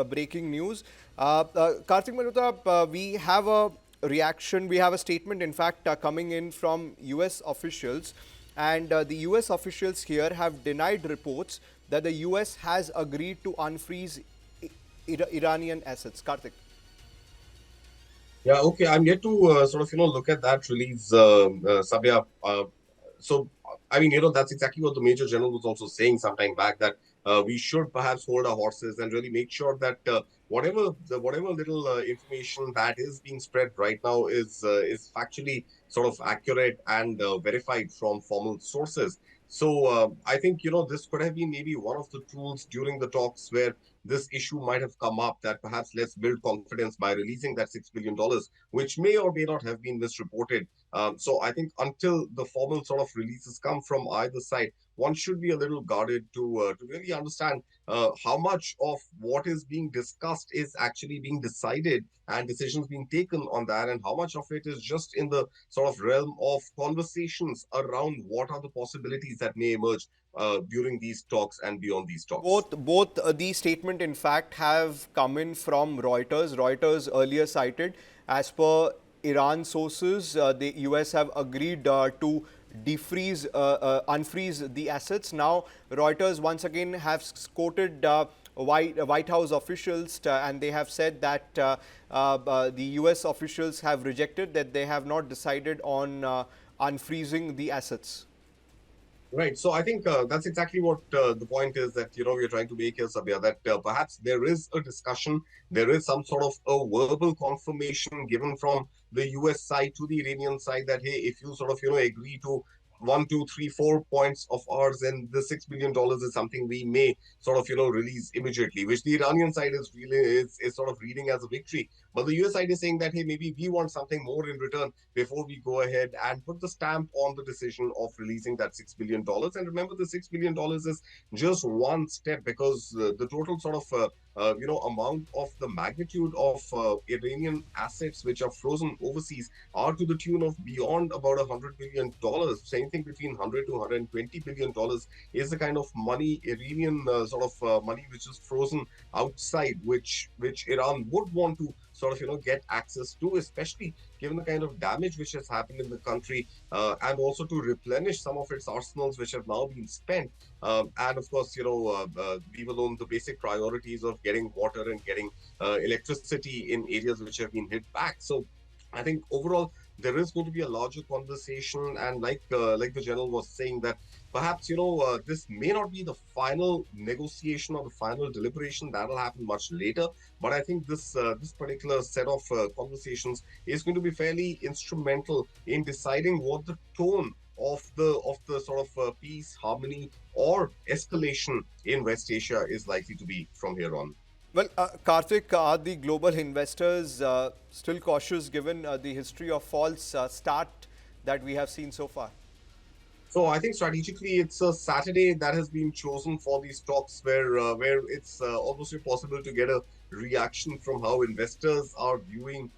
Breaking news. Karthik Malhotra, we have a reaction, we have a statement, in fact, coming in from US officials. And the US officials here have denied reports that the US has agreed to unfreeze Iranian assets. Karthik. Yeah, okay. I'm yet to look at that release, Sabya. So, I mean, that's exactly what the Major General was also saying sometime back, that we should perhaps hold our horses and really make sure that whatever little information that is being spread right now is factually sort of accurate and verified from formal sources. So, I think this could have been maybe one of the tools during the talks where this issue might have come up, that perhaps let's build confidence by releasing that $6 billion, which may or may not have been misreported. So I think until the formal sort of releases come from either side, one should be a little guarded to really understand how much of what is being discussed is actually being decided and decisions being taken on that, and how much of it is just in the sort of realm of conversations around what are the possibilities that may emerge during these talks and beyond these talks. Both these statements, in fact, have come in from Reuters. Reuters earlier cited, as per Iran sources, the US have agreed to unfreeze the assets. Now, Reuters once again have quoted White House officials, and they have said that the US officials have rejected, that they have not decided on unfreezing the assets. Right. So I think that's exactly what the point is, that we're trying to make here, Sabya, that perhaps there is a discussion, there is some sort of a verbal confirmation given from the US side to the Iranian side that, hey, if you sort of agree to one, two, three, 4 points of ours, and the $6 billion is something we may sort of release immediately, which the Iranian side is sort of reading as a victory. But the US side is saying that, hey, maybe we want something more in return before we go ahead and put the stamp on the decision of releasing that $6 billion. And remember, the $6 billion is just one step, because the total sort of amount of the magnitude of Iranian assets which are frozen overseas are to the tune of beyond about $100 billion. Same thing, between 100 to $120 billion is the kind of money, Iranian money, which is frozen outside, which Iran would want to sort of get access to, especially given the kind of damage which has happened in the country, and also to replenish some of its arsenals which have now been spent. And of course, leave alone the basic priorities of getting water and getting electricity in areas which have been hit back. So I think overall there is going to be a larger conversation, and like the general was saying, that perhaps this may not be the final negotiation or the final deliberation. That will happen much later. But I think this particular set of conversations is going to be fairly instrumental in deciding what the tone of the sort of peace, harmony, or escalation in West Asia is likely to be from here on. Well, Karthik, are the global investors still cautious given the history of false start that we have seen so far? So I think strategically, it's a Saturday that has been chosen for these talks, where it's almost impossible to get a reaction from how investors are viewing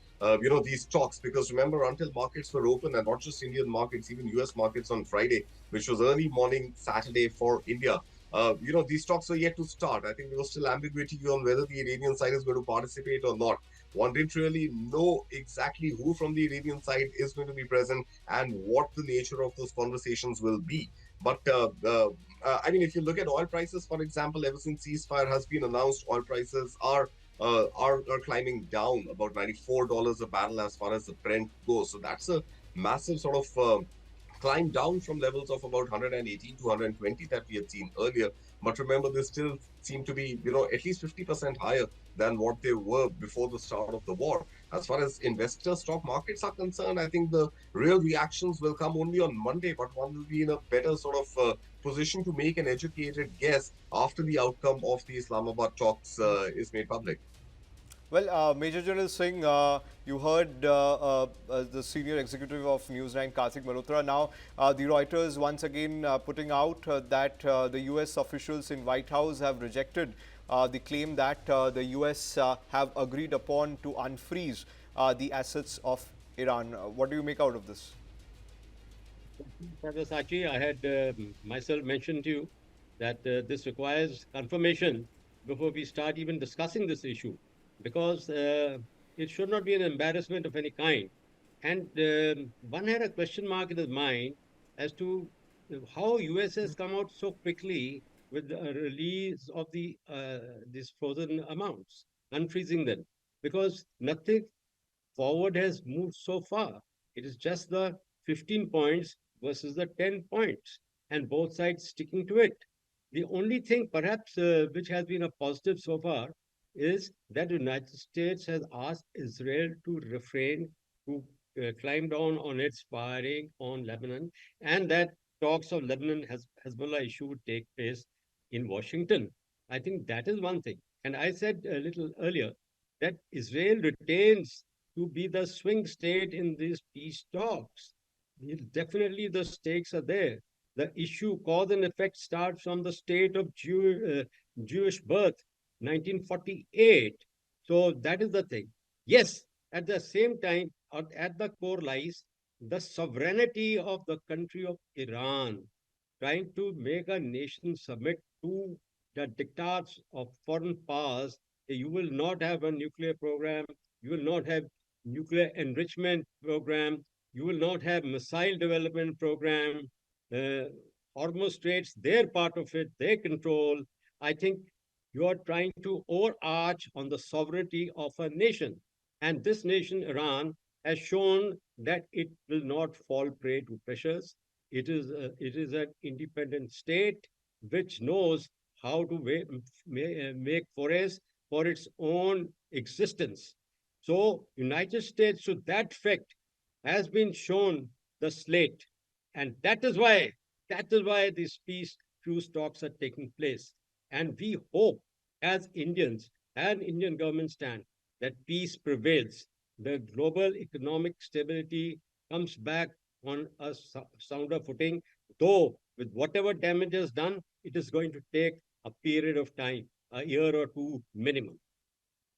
these talks. Because remember, until markets were open, and not just Indian markets, even US markets on Friday, which was early morning Saturday for India. These talks were yet to start. I think there was still ambiguity on whether the Iranian side is going to participate or not. One didn't really know exactly who from the Iranian side is going to be present and what the nature of those conversations will be. But I mean, if you look at oil prices, for example, ever since ceasefire has been announced, oil prices are climbing down about $94 a barrel as far as the Brent goes. So that's a massive sort of climb down from levels of about 118 to 120 that we had seen earlier. But remember, they still seem to be, at least 50% higher than what they were before the start of the war. As far as investor stock markets are concerned, I think the real reactions will come only on Monday, but one will be in a better sort of position to make an educated guess after the outcome of the Islamabad talks is made public. Well, Major General Singh, you heard the senior executive of News 9, Karthik Malhotra. Now, the Reuters once again putting out that the US officials in White House have rejected the claim that the US have agreed upon to unfreeze the assets of Iran. What do you make out of this? Sachi, I had myself mentioned to you that this requires confirmation before we start even discussing this issue, because it should not be an embarrassment of any kind. And one had a question mark in his mind as to how US has come out so quickly with the release of these frozen amounts, unfreezing them, because nothing forward has moved so far. It is just the 15 points versus the 10 points, and both sides sticking to it. The only thing, perhaps, which has been a positive so far is that the United States has asked Israel to refrain, to climb down on its firing on Lebanon, and that talks of Lebanon Hezbollah issue would take place in Washington. I think that is one thing. And I said a little earlier that Israel retains to be the swing state in these peace talks. Definitely, the stakes are there. The issue, cause and effect, starts from the state of Jewish birth, 1948. So that is the thing. Yes, at the same time, at the core lies the sovereignty of the country of Iran, trying to make a nation submit to the diktats of foreign powers. You will not have a nuclear program. You will not have nuclear enrichment program. You will not have missile development program. Uh, Hormuz Straits, their part of it, they control. I think you are trying to overarch on the sovereignty of a nation. And this nation, Iran, has shown that it will not fall prey to pressures. It is an independent state which knows how to make forays for its own existence. So, United States, to that fact, has been shown the slate, and that is why these peace truce talks are taking place. And we hope, as Indians and Indian government stand, that peace prevails. The global economic stability comes back on a sounder footing, though with whatever damage is done, it is going to take a period of time, a year or two minimum.